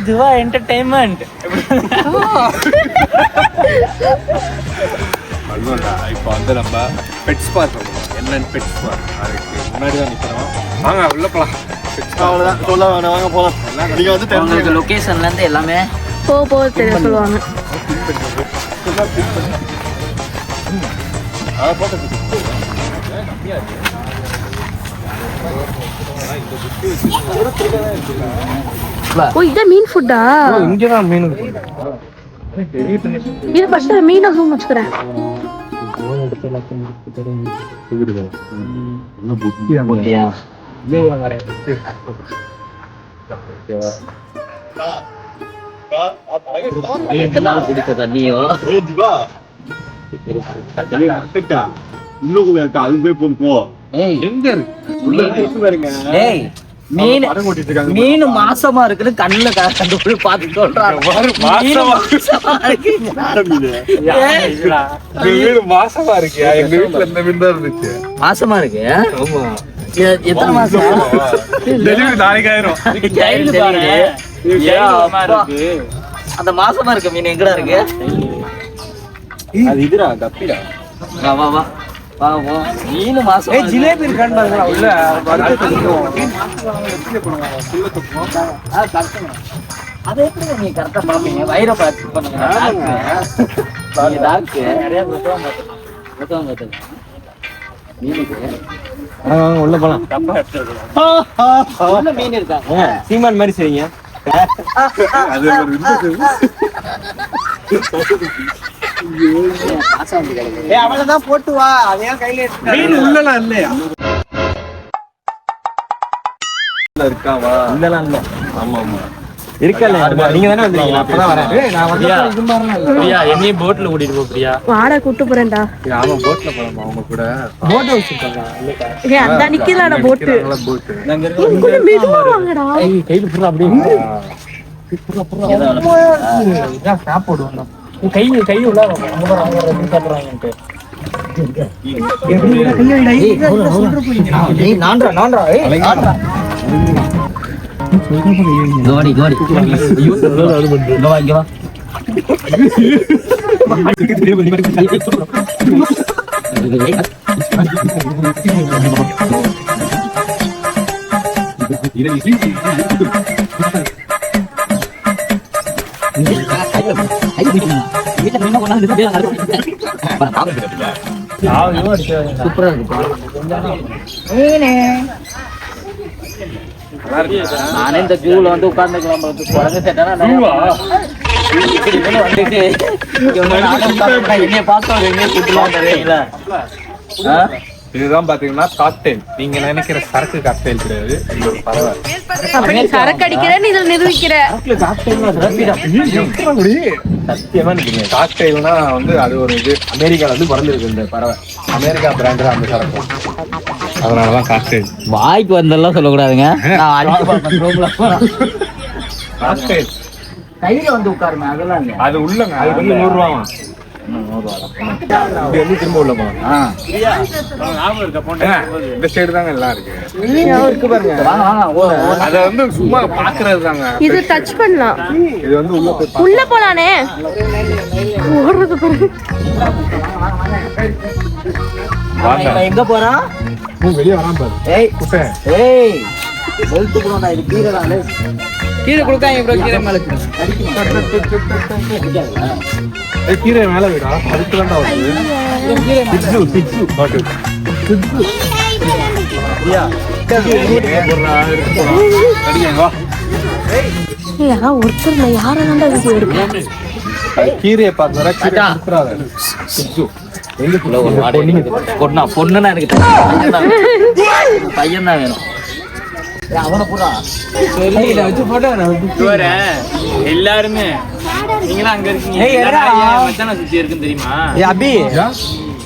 Diva entertainment. இப்போ வந்து நம்ம பெட்ஸ் பார்க் பண்ணுவோம். என்னன்னு பெட்ஸ் பார்க் அதுக்கு முன்னாடி தான் நிற்கிறோம். வாங்க உள்ள போகலாம். அவ்வளோதான் சொல்ல வேணாம், வாங்க போகலாம். நீங்கள் வந்து உங்களுக்கு லொக்கேஷன்லேருந்து எல்லாமே போக தெரிய சொல்லுவாங்க. ஓ இதான் மீன் ஃபுட்டா? இங்கதான் மீன் இது ஃபர்ஸ்ட் மீனை ஜூம் வச்சுக்கிறேன். தண்ணியோ மீன் மாசமா இருக்குன்னு கண்ணுல கண்டு பாத்து சொல்றாங்க. மாசமா இருக்கியா? எங்க வீட்டுல இந்த மீன் தான் இருந்துச்சு. மாசமா இருக்கு. எத்தனை மாசம்? டெலிவரி நாளைக்கு ஆயிரும். அந்த மாசமா இருக்க மீன் எங்கடா இருக்கு? அது இதுடா கப்பிடா. வா வா வா வா வா. மீன் மாசம். ஜிலேபி இருக்கான்னு பாருங்க உள்ள. அதை எப்படி நீ கரெக்டா பாப்பீங்க? வயிறை பார்த்து பண்ணுங்க. உள்ள போலாம். மீன் இருக்கா? சீமான் மாதிரி செய்யுங்க. அவ்வளவுதான் போட்டு வா. அதையா கையில மீன் உள்ளலாம் இல்லையா? இருக்காவா? இல்லலாம் இல்ல. ஆமா ஆமா இருக்கல. நீங்க தானே வந்தீங்க. அப்பதான் வரேன். நான் வந்து பிரியா என்னையும் போட்ல கூட்டிட்டு போ பிரியா. வாடா கூட்டு போறேன்டா. ஆமா போட்ல போலாமா அவங்க கூட? போட் ஹவுஸ் இருக்காங்க. அந்த நிக்கிறடா போட். போட் இங்க மெதுவா வாங்கடா. கையில புறா அப்படியே ஸ்டாப் போடுவோம். கை உள்ள சாப்பிடுறாங்கன்ட்டு. கோடி கோடி இங்க வா இங்க வா. சூப்பரா இருக்கு. நானே இந்த ஜூல வந்து உட்கார்ந்துக்கலாம். குழந்தை சேட்டானா என்னைய பார்த்தோம் எங்கேயே சுட்டுலாம் தெரியுங்களா? இதுதான் பாத்தீங்கன்னா காக்டெயில். நீங்க நினைக்கிற சரக்கு காக்டெயில் கிடையாது. இது ஒரு பறவை. சரக்கு அடிக்கிறேன்னு இதில் நிரூபிக்கிற. சத்தியமா நினைக்கிறேன். காக்டெயில்னா வந்து அது ஒரு இது. அமெரிக்கால வந்து பிறந்திருக்கு இந்த பறவை. அமெரிக்கா பிராண்ட் அந்த சரக்கு. அதனாலதான் காக்டெயில். வாய்க்கு வந்தெல்லாம் சொல்லக்கூடாதுங்க. காக்டெயில் கையில வந்து உட்காருமே அதெல்லாம் இல்ல. அது உள்ளங்க. அது வந்து 100 ரூபாவா? திரும்ப உள்ள போலாம். இந்த சைடு தாங்க எல்லாம் இருக்கு. இருக்கு பாருங்க. அத வந்து சும்மா பாக்குறது தாங்க. இது டச் பண்ணலாம். இது வந்து உள்ள போய் உள்ள போலானே. ஓடுறது பாரு. எங்க போறான்? வெளியே வராம பாரு. ஏய் ஏய் வெல்த் போடா. இது கீரைடா. கீரை கொடுக்காங்க ப்ரோ. கீரை மேல கீரை மேல விடா. அதுக்கு தான்டா வருது. ஒருத்தர் யாரெல்லாம் வீடியோ எடுப்பேன். கீரையை பார்த்து பொண்ணுன்னா எனக்கு பையன் தான் வேணும். அவனை பூரா வச்சு போட்டோ எல்லாருமே நீங்களா அங்க இருக்கீங்க. மச்சான சுத்தி இருக்குன்னு தெரியுமா? அபி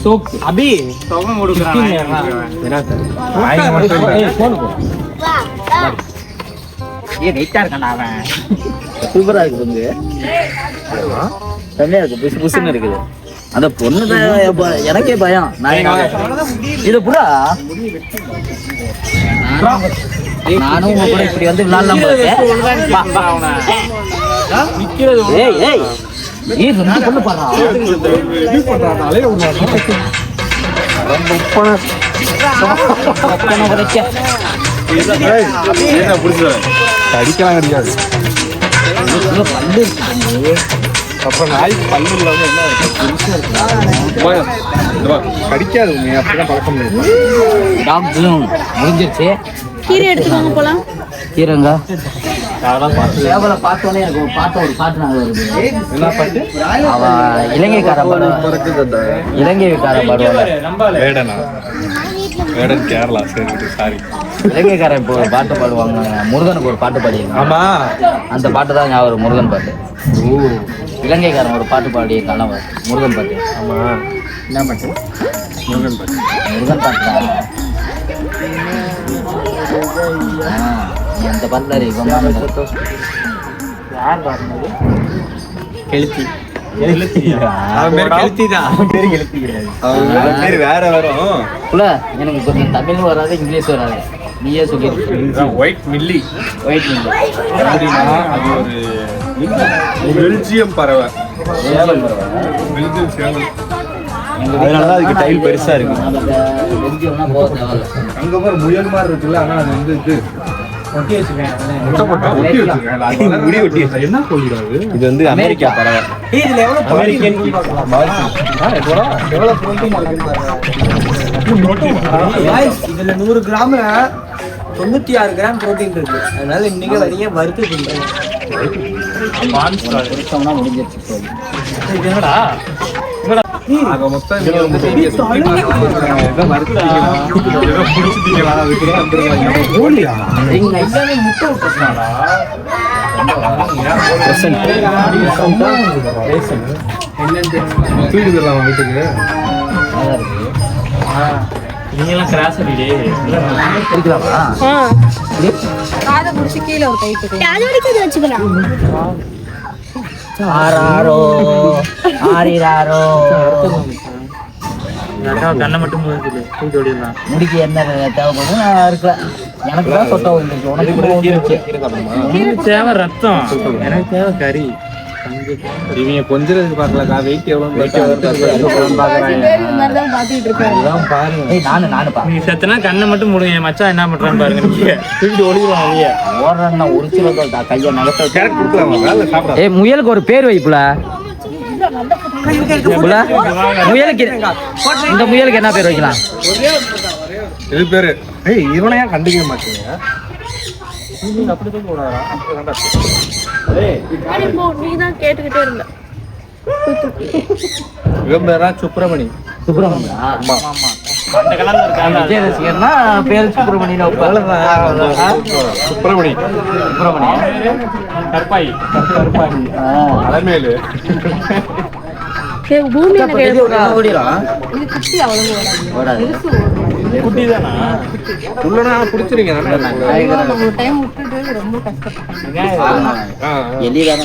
சோப் அபி தொகம் கொடுக்குறான். வெயிட்டா இருக்கான்டா அவன். சூப்பரா இருக்கு பொண்ணு. செம்மையா இருக்கு. புசு புசுன்னு இருக்குது. அந்த பொண்ணு எனக்கே பயம். நான் இது புறா நானும் உங்க கூட இப்படி வந்து விளையாடலாம் போல ஏய் ஏய் நீ ரெண்டு பொண்ணு பாடுறா கடிக்கலாம் கிடையாது. பல்லு இருக்கு அப்புறம் நாய் பல்லு இல்லாம என்ன கடிக்காது. அப்படிதான் பழக்கம் முடியாது. டாக்ஸும் முடிஞ்சிருச்சு. கீரை எடுத்துக்கோங்க போலாம். கீரைங்க சேவலை பார்த்தோன்னே எனக்கு ஒரு பாட்டு நாங்கள் வருது. என்ன பாட்டு? அவ இலங்கைக்காரன் பாடுவாங்க. வேடனா? வேடன் கேரளா. சரி சாரி. இலங்கைக்காரன் இப்போ ஒரு பாட்டு பாடுவாங்க. முருகனுக்கு ஒரு பாட்டு பாடியிருக்காங்க. ஆமா, அந்த பாட்டு தான் ஞாபகம். முருகன் பாட்டு. இலங்கைக்காரன் ஒரு பாட்டு பாடியிருக்கான முருகன் பாட்டு. ஆமா, என்ன பாட்டு? முருகன் பாட்டு. முருகன் பாட்டு தான். அந்த பாட்டுல யார் பாடுனது? கெளுத்தி. வேற வரும். எனக்கு கொஞ்சம் தமிழ் வராது, இங்கிலீஷ் வராது. நீயே சொல்லிருக்க. White milli. ஒயிட் மில்லி அது ஒரு பெல்ஜியம் பறவை. பெல்ஜியம் சேவல். அதனாலதான் அதுக்கு டைல் பெருசா இருக்கு. பெல்ஜியம்னா போக தேவையில்ல. அங்க ஒரு முயல் மாதிரி இருக்குல்ல, ஆனா அது வந்து இது ஒட்டி வச்சிருக்கேன். முடி ஒட்டி வச்சிருக்கேன். என்ன கோழிடாது இது வந்து அமெரிக்கா பறவை. இதுல எவ்வளவு அமெரிக்கன் எவ்வளவு புரோட்டீன் இருக்குன்னு இதுல 100 கிராம்ல 96 கிராம் புரோட்டீன் இருக்கு. அதனால இன்னைக்கு வரைய வறுத்து குடிக்கிறேன். முடிஞ்சிருச்சு. என்னடா ஆக மொத்தம் நீங்க வந்து பெரிய புடிச்சிட்டீங்களா? அதுக்குதான் வந்துருக்காங்க. கோழியா? இங்க எல்லாமே முட்டை விட்டுருக்காங்களா? தூக்கிடலாம் வீட்டுக்கு. நீங்களாம் கிராஸ் அடிடே எடுக்கலாமா? காதை பிடிச்சி கீழே ஒரு கை போட்டு அது வரைக்கும் இது வச்சுக்கலாம். ஆறாரோ ஆறிராரோ. கண்ணை மட்டும் முடிக்கு என்ன தேவைப்படும் இருக்கலாம். எனக்கு தான் சொட்டை வந்துருக்கு. உனக்கு கூட தேவை ரத்தம், எனக்கு தேவை கறி. இவங்க கொஞ்சம் பாக்கலக்கா. வெயிட் எவ்வளவு பாத்துட்டு இருக்காரு. நானு பாருங்க. நீ செத்தனா கண்ணை மட்டும் முடுங்க. மச்சான் என்ன பண்றான்னு பாருங்க. நீங்க தூக்கிட்டு ஓடிடுவான் வெளியே. ஓடுறா ஒரு கிலோ கையை நகர்த்த. கேரட் கொடுக்கலாமா? ஏய், முயலுக்கு ஒரு பேர் வைப்புல. முயலுக்கு இந்த முயலுக்கு என்ன பேர் வைக்கலாம்? இது பேரு. ஏய், இவனையா கண்டுக்க மாட்டீங்க? நீதான் கேட்டுக்கிட்டே இருந்த. இவன் பேரா சுப்பிரமணி. சுப்பிரமணியா? அந்த கலர்ல இருக்காங்க. விஜய் ரசிகர்னா பேர் சுப்பிரமணியன். சுப்பிரமணி. சுப்பிரமணியா? கற்பாய். அலமேலு. பூமி எனக்கு இது குட்டி அவ்வளவு ஓடாது. குட்டி தானா? உள்ளனா புடிச்சிருங்க. ஒரு டைம் விட்டுட்டு ரொம்ப கஷ்டப்பட்டேன். எலிதான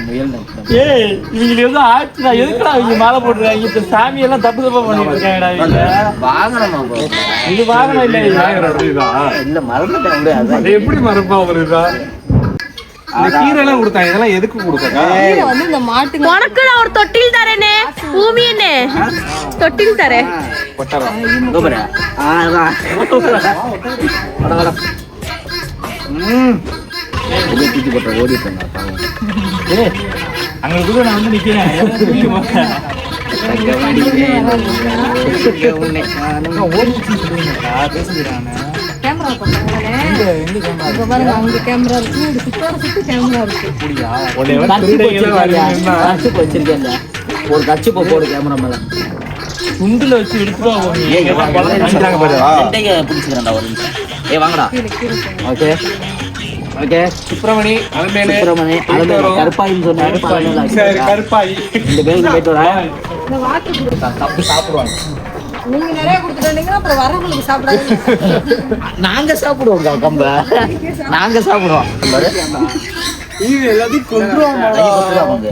முயல். ஏய், இவங்க வந்து ஆச்சுடா. எதுக்குடா இவங்க மாலை போட்டுருக்காங்க? இந்த சாமி எல்லாம் தப்பு தப்பா பண்ணிட்டு இருக்காங்கடா. இவங்க வாங்கணுமா? இது வாகனம் இல்லை. இல்ல மறந்துட்டேன். அது எப்படி மறப்பா வருதா? இந்த கீரை எல்லாம் கொடுத்தாங்க. இதெல்லாம் எதுக்கு கொடுத்தாங்க? கீரை வந்து இந்த மாட்டுக்கு அங்களுக்கு நான் வந்து நிக்கிறேன். கேமரா பாருங்க. அங்க கேமரா இருக்கு, சுத்தி கேமரா இருக்கு. வச்சிருக்கேன். ஒரு கட்சி போடு கேமரா மேல. துண்டுல வச்சு எடுத்துருவாங்க. பிடிச்சிக்கிறேன்டா ஒரு நிமிஷம். ஏய் வாங்கடா. Okay okay. சுப்பிரமணி, அலமேலு, கருப்பாயின்னு சொன்னாரு. கருப்பாய். இந்த பேருக்கு போயிட்டு வரேன். இந்த வாட்டர் தப்பி சாப்பிடுவாங்க. நீங்க நிறைய கொடுத்துட்டீங்கன்னா அப்புறம் வரவங்களுக்கு சாப்பிடாது. நாங்க சாப்பிடுவோம். கம்ப நாங்க சாப்பிடுவோம். எல்லாத்தையும் கொண்டுருவாங்க. கொண்டுருவாங்க.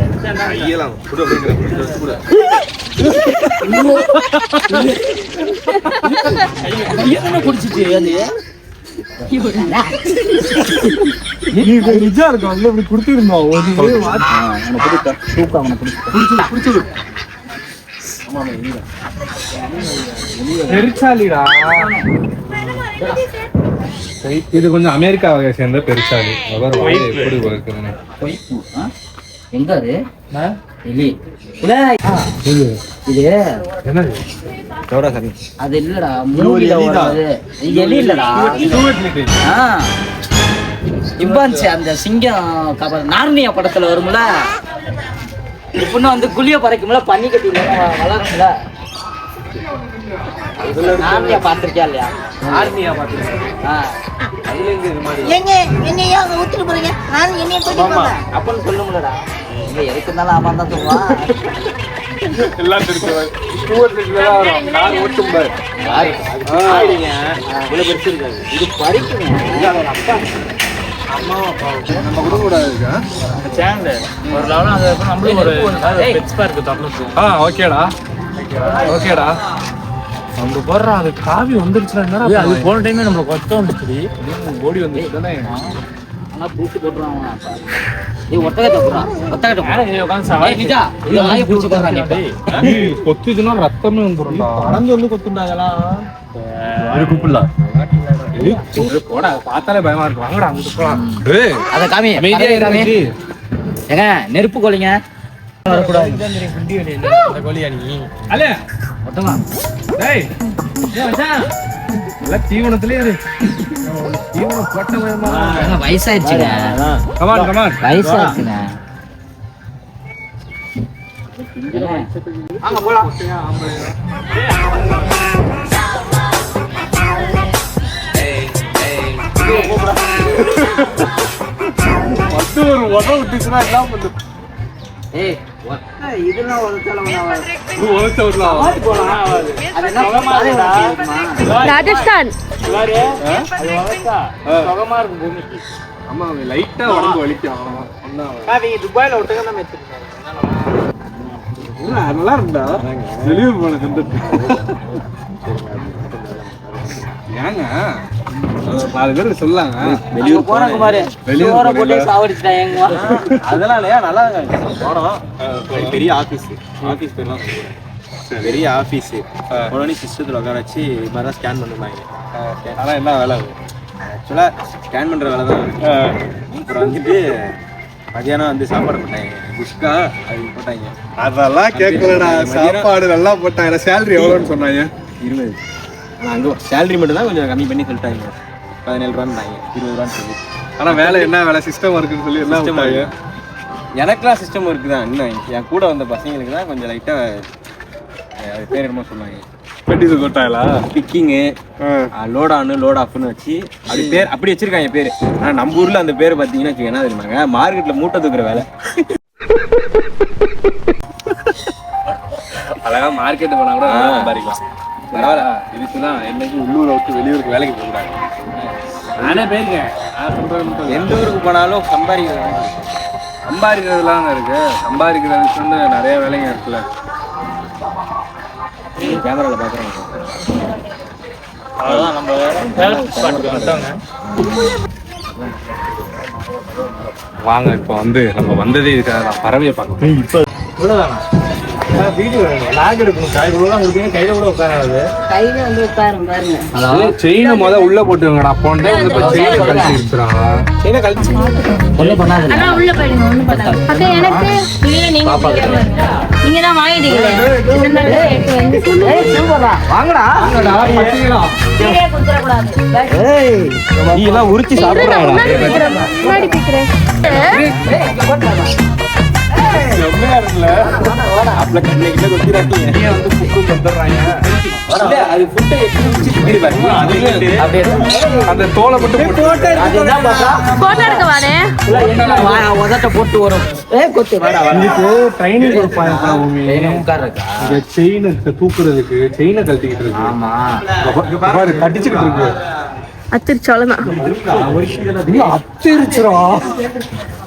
என்ன குடிச்சிச்சு அது நிஜா இருக்கும் அங்க இப்படி குடுத்துருந்தோம் பெருச்சாலிடா. இது கொஞ்சம் அமெரிக்கா வகையை சேர்ந்த பெருச்சாலி. எப்படி இருக்குதுன்னு எங்க அது எலி இது என்னது அது இல்லடா மூவில வருது எலி இல்லடா இவ்வான்ச்சு அந்த சிங்கம் நார்னியா படத்துல வரும்ல இப்பன்னு வந்து குளிய பறக்கும்ல பனி கட்டி வளரும்ல நார்னியா பாத்திருக்கியா இல்லையா? ஆர்மியா பாத்துருக்கேன். அதுல இருந்து இது மாதிரி எங்க என்னையா அங்க ஊத்திட்டு போறீங்க நான் என்னைய கூட்டி போங்க அப்பன்னு சொல்லுங்களடா இங்க எதுக்கு இருந்தாலும் ஆமா தான் சொல்லுவான் எல்லாம் தெரிஞ்சு நான் ஓட்டும் பாரு. இவ்வளவு பெருசு இருக்காது. இது பறிக்குங்க அப்பா அம்மாவும் அப்பாவும் நம்ம கூட கூடாது இருக்கா? சேனல் ஒரு லெவலும் அது நம்மளும் ஒரு பெட்ஸ் பார்க் தரணும். ஓகேடா ஓகேடா. அங்க போடுறா அது காவி வந்துருச்சுன்னா என்னடா அது போன டைமே நம்மளுக்கு கஷ்டம் வந்துச்சு. ஓடி வந்துச்சு தானே. ஆனா பூச்சி போட்டுறான் நீ ஒட்டகத்தை போடுறான் ஒட்டகத்தை கொத்துச்சுன்னா ரத்தமே வந்துடும்டா. பறந்து வந்து கொத்துண்டா அதெல்லாம் கூப்பிடல. போடா பார்த்தாலே பயமா இருக்கு. வாங்கடா அங்கிட்டு போலாம். அத காமி ஏங்க நெருப்பு கோழிங்க வரக்கூடாது. தீவனத்திலே தீவனம் போட்ட பயமா வயசாயிடுச்சுங்க. Come on come on வயசாயிடுச்சுங்க. வாங்க போலாம். ஒரு உதவு விட்டுச்சுன்னா எல்லாம் பண்ணு. இதெல்லாம் ராஜஸ்தான் ஆமா லைட்டா உடம்பு வலிக்கும். துபாயில ஒட்டுக்க தான் நல்லா இருந்தா வெளியூர் போன கண்டுட்டு ஏங்க 4 பேர் சொல்லாங்க வெளியூர் போறாங்க பாரு. வெளியூர் போட்டு சாவடிச்சிட்டாங்க. அதெல்லாம் இல்லையா நல்லா போனோம். பெரிய ஆஃபீஸ் பேர்லாம் பெரிய ஆஃபீஸ் உடனே சிஸ்டத்தில் உட்கார வச்சு இது மாதிரி தான் ஸ்கேன் பண்ணுவாங்க. ஆனால் என்ன வேலை ஆக்சுவலாக ஸ்கேன் பண்ணுற வேலை தான். அப்புறம் வந்துட்டு மதியானம் வந்து சாப்பாடு போட்டாங்க. குஷ்கா அது போட்டாங்க. அதெல்லாம் கேட்கலடா. சாப்பாடு நல்லா போட்டாங்க. சேலரி எவ்வளோன்னு சொன்னாங்க? 20. ஆனால் அங்கே சேலரி மட்டும் தான் கொஞ்சம் கம்மி பண்ணி சொல்லிட்டாங்க. 17 ரூபான்னாங்க, 20 ரூபான்னு சொல்லி. ஆனால் வேலை என்ன வேலை சிஸ்டம் இருக்குன்னு சொல்லி என்ன போட்டாங்க? எனக்குலாம் சிஸ்டம் ஒர்க்கு தான். இன்னும் என் கூட வந்த பசங்களுக்கு தான் கொஞ்சம் லைட்டாக அது பேர் என்னமோ சொன்னாங்க. பெட்டி கொட்டாங்களா? பிக்கிங்கு, லோட் ஆனு லோட் ஆஃப்னு வச்சு அப்படி பேர் அப்படி வச்சிருக்காங்க பேர். ஆனால் நம்ம ஊரில் அந்த பேர் பார்த்தீங்கன்னா என்ன தெரியுமாங்க? மார்க்கெட்டில் மூட்டை தூக்குற வேலை. அழகா மார்க்கெட்டு போனால் கூட சம்பாதிக்கலாம். பரவாயில்ல. இதுக்குதான் என்னைக்கு உள்ளூரை விட்டு வெளியூருக்கு வேலைக்கு போகிறாங்க. நானே போயிருக்கேன். எந்த ஊருக்கு போனாலும் சம்பாதிக்கிறதுலாம் இருக்கு. சம்பாதிக்கிறதுக்கு வந்து நிறைய வேலைங்க இருக்குல்ல. கேமராவில் பார்க்குறோம். அவ்வளோதான் நம்ம வாங்க இப்போ வந்து நம்ம வந்ததே இதுக்காக பறவையை பார்க்கணும். இப்போ இவ்வளோதானா வீடியோ லாக் எடுக்கணும். இவ்வளோதான் கொடுத்தீங்க. கையில் கூட உட்காராது. கையில வந்து உட்காரும் பாருங்க. அதாவது செயினை உள்ள போட்டுங்கடா. போன டைம் வந்து இப்போ செயினை கழிச்சு இருக்கிறாங்க. செயினை கழிச்சு ஒன்றும் பண்ணாது. ஆனா உள்ள போயிடுங்க ஒண்ணும் பண்ணாது. அக்கா எனக்கு இல்ல நீங்க தான் வாங்கிட்டீங்களே. வாங்கடா கீழே குடுத்துற கூடாது. நீ எல்லாம் உரிச்சு சாப்பிடுறாங்க. முன்னாடி பிக்கிறேன். செம்மையா இருக்குல்ல. அப்பல கண்ணைக்கிட்ட கொத்திராட்டீங்க. நீ வந்து புக்கு வந்துடுறாங்க. அது ஃபுட்டை எப்படி உரிச்சு பாருங்க. அப்படியே அந்த தோலை மட்டும் போட்டு அதுதான் பார்த்தா போட்டோ எடுக்க வானே. உதட்ட போட்டு வரும். கொத்து வாடா இதுக்கு ட்ரைனிங் கொடுப்பாங்க. உட்கார்றக்கா இந்த செயினை தூக்குறதுக்கு செயினை கழட்டிக்கிட்டு இருக்கு. ஆமா பாரு கட்டிச்சுக்கிட்டு இருக்கு. அத்திருச்சாலதான் அத்திருச்சுரா.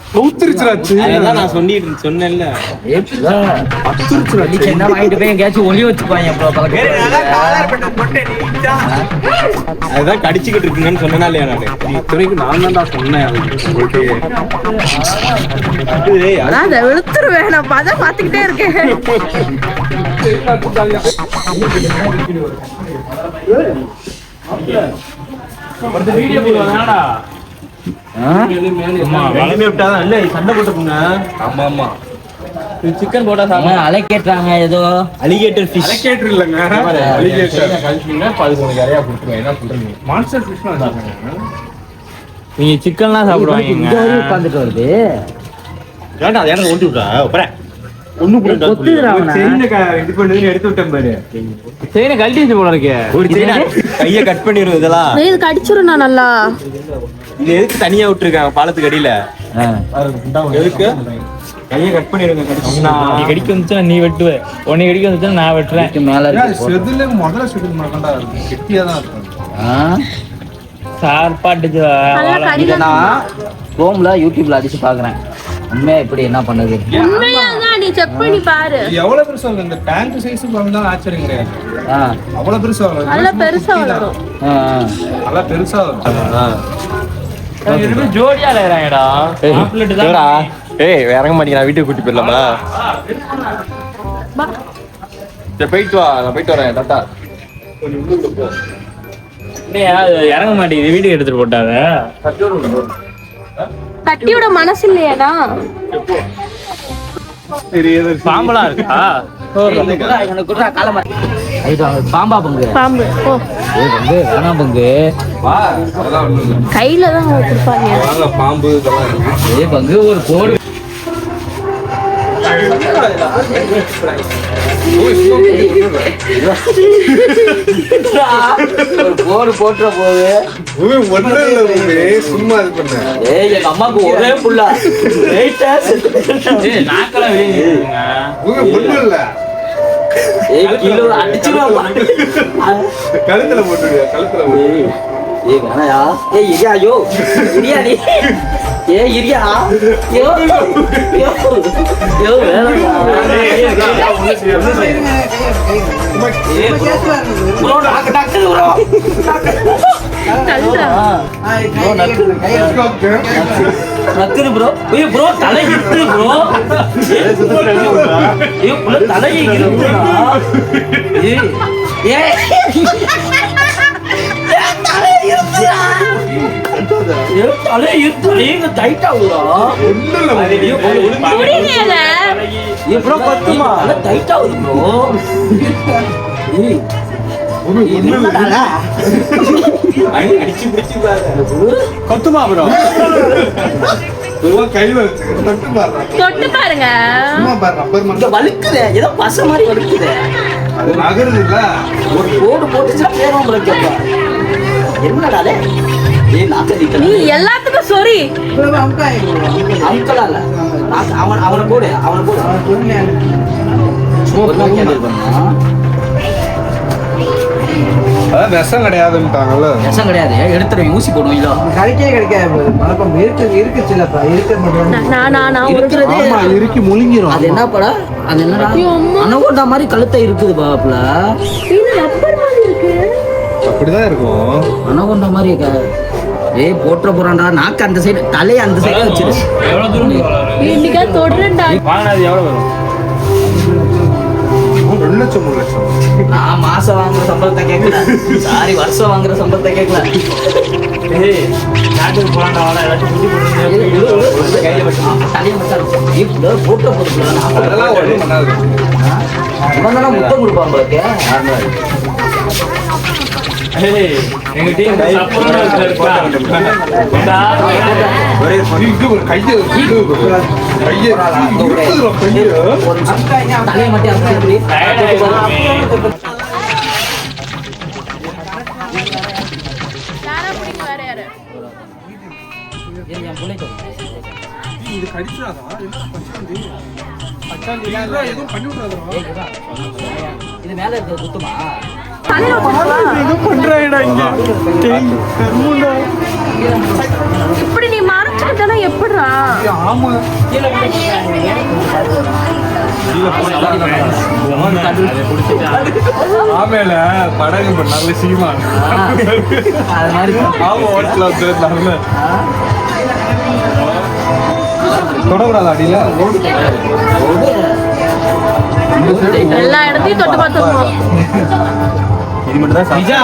அதான் நான் சொன்னேன்ல. என்ன வாங்கிட்டு போய் எங்கேயாச்சும் ஒளி வச்சுப்பாங்க அதுதான் கடிச்சுக்கிட்டு இருக்குங்கன்னு சொன்னா இல்லையா நானு? இத்தனைக்கு நான் தான்டா சொன்னேன். அதான் வெளுத்துருவேன். நான் பதம் பார்த்துக்கிட்டே இருக்கேன். சண்டை போட்டுங்க. ஆமா ஆமா சிக்கன் போட்டா அலை கேட்டுறாங்க ஏதோ அலிகேட்டர் ஃபிஷ். அலிகேட்டர் இல்லங்க அலிகேட்டர் கழிச்சீங்கன்னா 13 கரையா கொடுத்துருவேன். என்ன சொல்றீங்க? மான்ஸ்டர் ஃபிஷ் நீங்க சிக்கன்லாம் சாப்பிடுவாங்க. இங்க வரையும் உட்காந்துட்டு வருது. ஏன்டா அதை எனக்கு ஓட்டி விட்டா அப்புறம் இது பண்ணி எடுத்து விட்டேன் பாரு. செயினை கழட்டி வச்சு போல இருக்கே. ஒரு செயினை கையை கட் பண்ணிடுவோம். இதெல்லாம் இது கடிச்சிரும் நான் நல்லா. இது எதுக்கு தனியா விட்டுருக்காங்க பாலத்துக்கு அடியில? எதுக்கு கையை கட் பண்ணிடுங்க. நீ கடிக்க வந்துச்சா நீ வெட்டுவ, உன்னை கடிக்க வந்துச்சா நான் வெட்டுறேன். மேல இருக்கு செதுல முதல்ல செதுல மாட்டா கெட்டியா தான் இருக்கும். சார்பாட்டு நான் ஹோம்ல யூடியூப்ல அடிச்சு பாக்குறேன். உண்மையா இப்படி என்ன பண்ணுது? உண்மையாதான் நீ செக் பண்ணி பாரு. எவ்வளவு பெருசா வரும்? இந்த டேங்க் சைஸ் வந்தாலும் ஆச்சரியம் கிடையாது. அவ்வளவு பெருசா வரும். நல்லா பெருசா வரும். நல்லா பெருசா வரும். ஜோடியா இல்லடா. ஏய் இறங்க மாட்டீங்க. வீட்டுக்கு கூட்டி போயிடலாமா? போயிட்டு வா. நான் போயிட்டு வரேன். டாட்டா. இறங்க மாட்டேங்குது. வீட்டுக்கு எடுத்துட்டு போட்டாங்க. கட்டியோட மனசு இல்லையாடா? பாம்பெல்லாம் இருக்கா? பாம்பா பங்கு பாம்பு பங்கு வேணாம் பங்கு கையில தான் கொடுப்பாங்க. பாம்பு இதெல்லாம் இருக்கு. பங்கு ஒரு போடு போடு போட்டுற போது சும்மா இது பண்ண. எங்க அம்மாக்கு ஒரே புள்ள கழுத்துல போட்டுருக்க. கழுத்துல வேணாயா? இரியா யோ இரியா நீ இரியா யோ யோ நக்குது ப்ரோ. ஐயோ ப்ரோ தலை இருக்கு ப்ரோ. ஐயோ புள்ள தலை இருக்குடா. ஏ தலை இருக்கு. நீங்க டைட் ஆகுதா? ப்ரோ பத்துமா டைட் ஆகுது ப்ரோ. கொத்துமா ப்ரோ? தொட்டு பாருங்க. வலுக்குது ஏதோ பச மாதிரி வலுக்குது. அது நகருது இல்ல. ஒரு போடு போட்டுச்சுன்னா பேரும் கேட்பா. என்னடா நீ எல்லாத்துக்கும் சொரி. அங்கலா இல்ல அவனை போடு அவனை போடு. அதான் விஷம் கிடையாதுட்டாங்கல்ல. விஷம் கிடையாது. எடுத்துருவேன். ஊசி போடுவோம். இல்ல கிடைக்கவே கிடைக்காது. மறப்பம் இருக்குச்சுல்லப்பா. இருக்க நான் இறுக்கி முழுங்கிரும். அது என்ன படா? அது என்னடா அனகோண்டா மாதிரி கழுத்தை இருக்குது பாப்புல. அப்படிதான் இருக்கும். அனகோண்டா மாதிரி ஏய் போட்டுற போறான்டா. நாக்கு அந்த சைடு தலையை அந்த சைடு வச்சிரு. எவ்வளவு தூரம் இன்னைக்கு தொடுறேன்டா. வாங்கினது எவ்வளவு வரும்? 2 லட்சம் 3 லட்சம். நான் மாசம் வாங்குற சம்பளத்தை கேட்கல. சாரி வருஷம் வாங்குற சம்பளத்தை கேட்கல. ஏய் நாட்டுக்கு போறான்டா. வாடா எல்லாத்தையும் குட்டி போட்டு கையில வச்சு தலையை மட்டும் இப்ப போட்டுற போதுல. அதெல்லாம் ஒண்ணும் பண்ணாது. இவங்க முத்தம் கொடுப்பாங்க உங்களுக்கு. ஏய் எங்க டீம் சப்போர்ட்டா இருக்கா? ஒரே ஒரு கையை தலையை மட்டும் அப்படி இது கடிச்சாதா? எதுவும் பண்ணி விடாதா? இது மேல இருக்கிறது குத்துமா? இப்படி நீ மறைச்சுக்கிட்டா எப்படிடா? ஆமா கீழே போய் ஆமேல படகு நல்ல சீமா அது மாதிரி ஆமா ஓட்டல நல்ல தொடக்கூடாது அடியில எல்லா இடத்தையும் தொட்டு பார்த்துருவோம். இது மட்டும் தான் நிஜா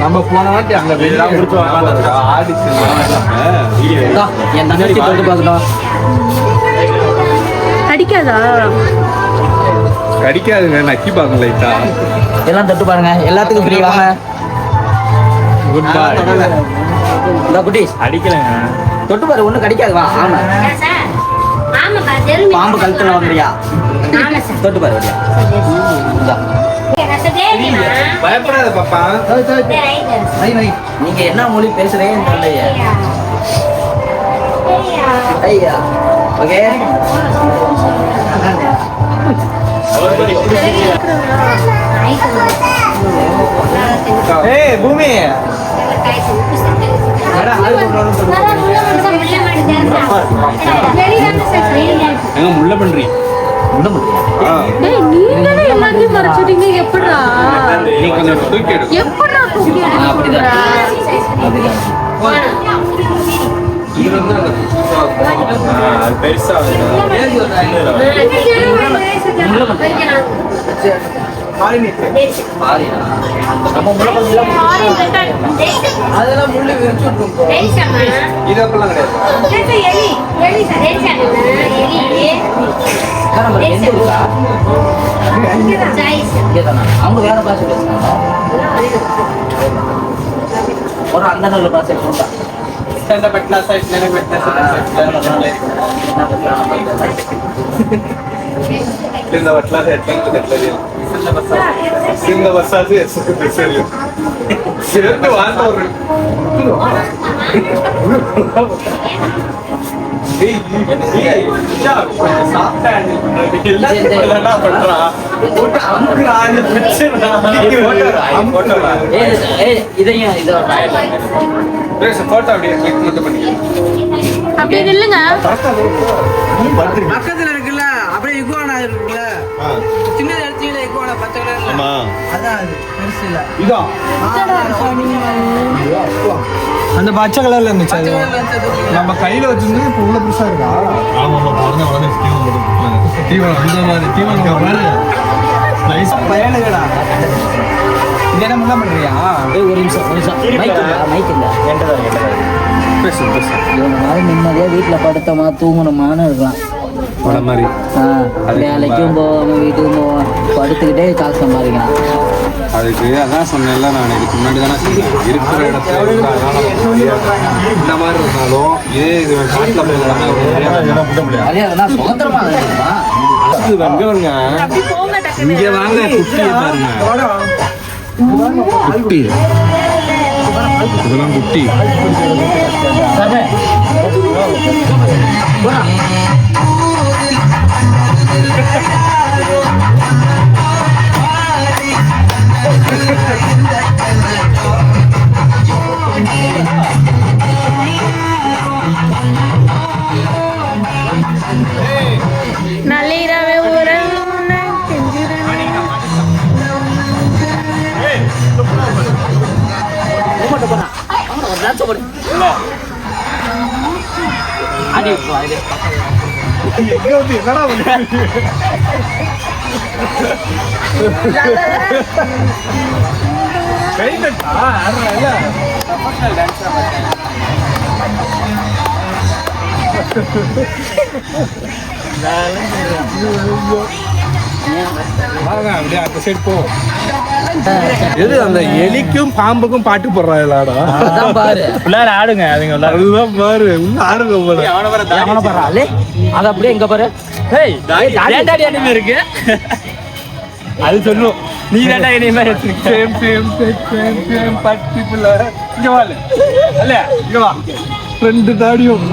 நம்ம போன வாட்டி அங்க வெளியே முடிச்சு என் தங்கச்சி தொட்டு பார்க்கணும். அடிக்காதா? கடிக்காதுங்க நக்கி பாருங்க லைட்டா எல்லாம் தொட்டு பாருங்க. எல்லாத்துக்கும் ஃப்ரீ வாங்க. குட் பாய் இந்த குட்டீஸ் அடிக்கலைங்க. தொட்டு பாரு, ஒன்றும் கடிக்காது. வா ஆமா பாம்பு கழுத்துல வந்துறியா? தொட்டு பாரு வரியா? இந்தா. பயப்படாத பாப்பா. நீங்க என்ன மொழி பேசுறீங்கன்னு தெரியலையே. ஐயா ஓகே ஏய் பூமி எங்க முள்ள பண்றீங்க ஏய், நீங்களே எல்லாத்தையும் மறைச்சிட்டீங்க. எப்படிடா நீ கொஞ்சம் தூக்கி எடு. எப்படிடா தூக்கி அப்படிதான். அது பெருசா அதெல்லாம் முள்ளு விரிச்சு விட்டுரும். இது அப்பெல்லாம் கிடையாது. அவங்க வேற பாஷை பேசுறாங்க. ஒரு அந்த நல்ல பாஷை கொடுத்தா இந்த வட்டலாக இந்த வருஷாச்சு சரி சிறந்து வாழ்ந்த ஒரு இதையும் இதோ அப்படியே நில்லுங்க. பக்கத்துல இருக்குல்ல அப்படியே இகுவானா இருக்குல்ல, சின்ன இடத்துல இகுவானா பச்சை கலர்ல. அதான் அது பெருசு இல்ல. இதான் அந்த பச்சை கலர்ல இருந்துச்சு. அது நம்ம கையில வச்சிருந்து இப்ப உள்ள பெருசா இருக்கா? ஆமா பயனுங்கடா. இது என்ன முன்ன பண்றியா? ஒரு நிமிஷம் மைக் இல்லை. பேசு நிம்மதியா வீட்டுல படுத்தமா தூங்கணுமான்னு இருக்கலாம். மாதிரி வேலைக்கும் போவாம வீட்டுக்கும் போவான் படுத்துக்கிட்டே காசு சம்பாதிக்கலாம். அதுக்கு அதான் சொன்னேன்ல, நான் இதுக்கு முன்னாடி தானே சொன்னேன், இருக்கிற இடத்துல இந்த மாதிரி இருந்தாலும் இதே இது அதெல்லாம் சுதந்திரமா இருக்குமா? இங்க வாங்க குட்டியை பாருங்க. குட்டி இதெல்லாம் குட்டி. நள்ளிரவே அப்படியே அந்த சைடு போ. எது அந்த எலிக்கும் பாம்புக்கும் பாட்டு போடுறாங்களாடா? உள்ளார ஆடுங்க. அதுதான் பாரு, உள்ள ஆடுங்க போல. அவனை பாரு ஆளு. அது அப்படியே இங்க பாரு. இருக்கு அது சொல்லும். நீ தாண்டா இனிமே பட்டி புள்ள இங்க வாழ அல்ல இங்க வா. ரெண்டு தாடியும்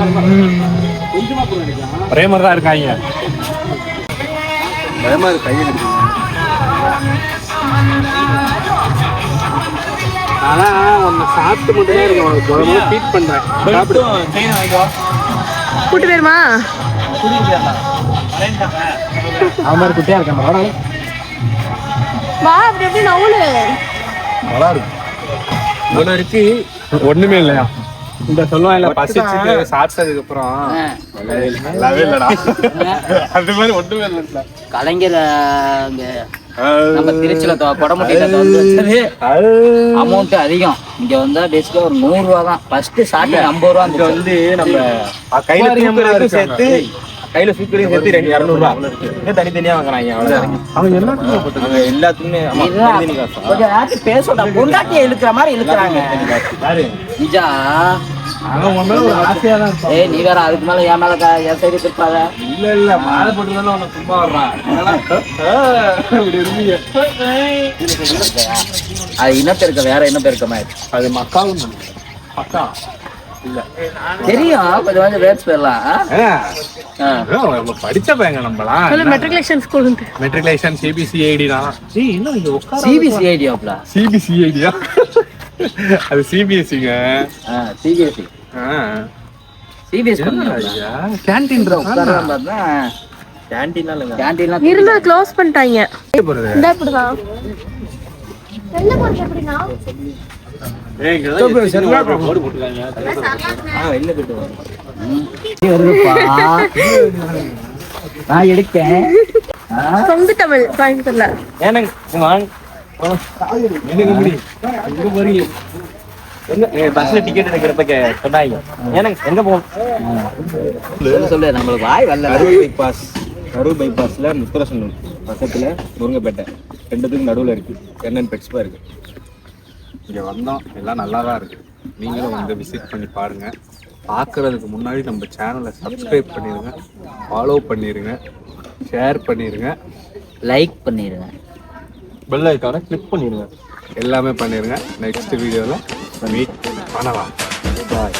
ஒரே மாதிரி தான் இருக்காங்க. பயமா இருக்கு கையை எடுத்து. ஆனா உன்னை சாப்பிட்டு மட்டும் தான் இருக்கேன். ஃபீட் பண்றேன். சாப்பிடு. கூட்டு பேருமா அவன் மாதிரி குட்டியா இருக்கான் வா அப்படி எப்படி நவுலு நல்லா இருக்கு இவ்வளோ இருக்கு ஒண்ணுமே இல்லையா இந்த சொல்லுவான் இல்ல பசிச்சுட்டு சாப்பிட்டதுக்கு அப்புறம் நல்லாவே இல்லடா அது மாதிரி ஒண்ணுமே இல்லை கலைஞர் அங்க நம்ம திருச்சியில கொடமுட்டியில வந்து வச்சது அமௌண்ட் அதிகம். இங்க வந்தா டெஸ்ட்ல ஒரு 100 ரூபா தான். ஃபர்ஸ்ட் ஸ்டார்டிங் 50 ரூபா. இங்க வந்து நம்ம கையில தூக்குறதுக்கு சேர்த்து கையில சூக்கரையும் சேர்த்து 200 ரூபா தனித்தனியா வாங்குறாங்க. அவங்க எல்லாத்துக்குமே கொஞ்சம் நேரத்துக்கு பேசோட பொண்டாட்டியை இழுக்கிற மாதிரி இழுக்கிறாங்க. நிஜா ஏய் நீ வேற அதுக்கு மேல என் மேல என் சைடு திருப்பாத. இல்ல மாலை போட்டு தானே உனக்கு சும்மா வர்றான். அது இனப்பெருக்க வேற இனப்பெருக்கமா அது மக்காவும் மக்கா இல்ல தெரியும். கொஞ்சம் கொஞ்சம் வேர்ட்ஸ் போயிடலாம். படிச்ச பையங்க நம்மளாம். மெட்ரிகுலேஷன் ஸ்கூல் மெட்ரிகுலேஷன் சிபிசிஐடி தான். சிபிசிஐடியாப்ல சிபிசிஐடியா அது சிபிஎஸ்சிங்க. சிபிஎஸ்சி சிபிஎஸ்சி கேண்டீன் கேண்டீன்லாம் இருந்தா க்ளோஸ் பண்ணிட்டாங்க. இந்த இப்படிதான் வெள்ள போறது எப்படினா நான் எடுக்கேன். சொந்த தமிழ் கோயம்புத்தூர்ல பஸ்ல டிக்கெட் எடுக்கிறப்ப சொன்னாங்க எங்க போகணும் சொல்லு நம்மளுக்கு வாய் வரல. கரூர் பைபாஸ்ல முத்தரசனூர் பக்கத்துல முருங்கைப்பேட்டை ரெண்டுத்துக்கும் நடுவில் இருக்கு. என்னன்னு பெட்ஸ்பா இருக்கு. இங்க வந்தோம் எல்லாம் நல்லா தான் இருக்கு. நீங்களும் வந்து விசிட் பண்ணி பாருங்க. பார்க்கறதுக்கு முன்னாடி நம்ம சேனலை சப்ஸ்கிரைப் பண்ணிடுங்க, ஃபாலோ பண்ணிடுங்க, ஷேர் பண்ணிடுங்க, லைக் பண்ணிடுங்க, பெல் ஐக்கானை கிளிக் பண்ணிடுங்க. எல்லாமே பண்ணிடுங்க. நெக்ஸ்ட் வீடியோவில் மீட் பண்ணலாம். பாய்.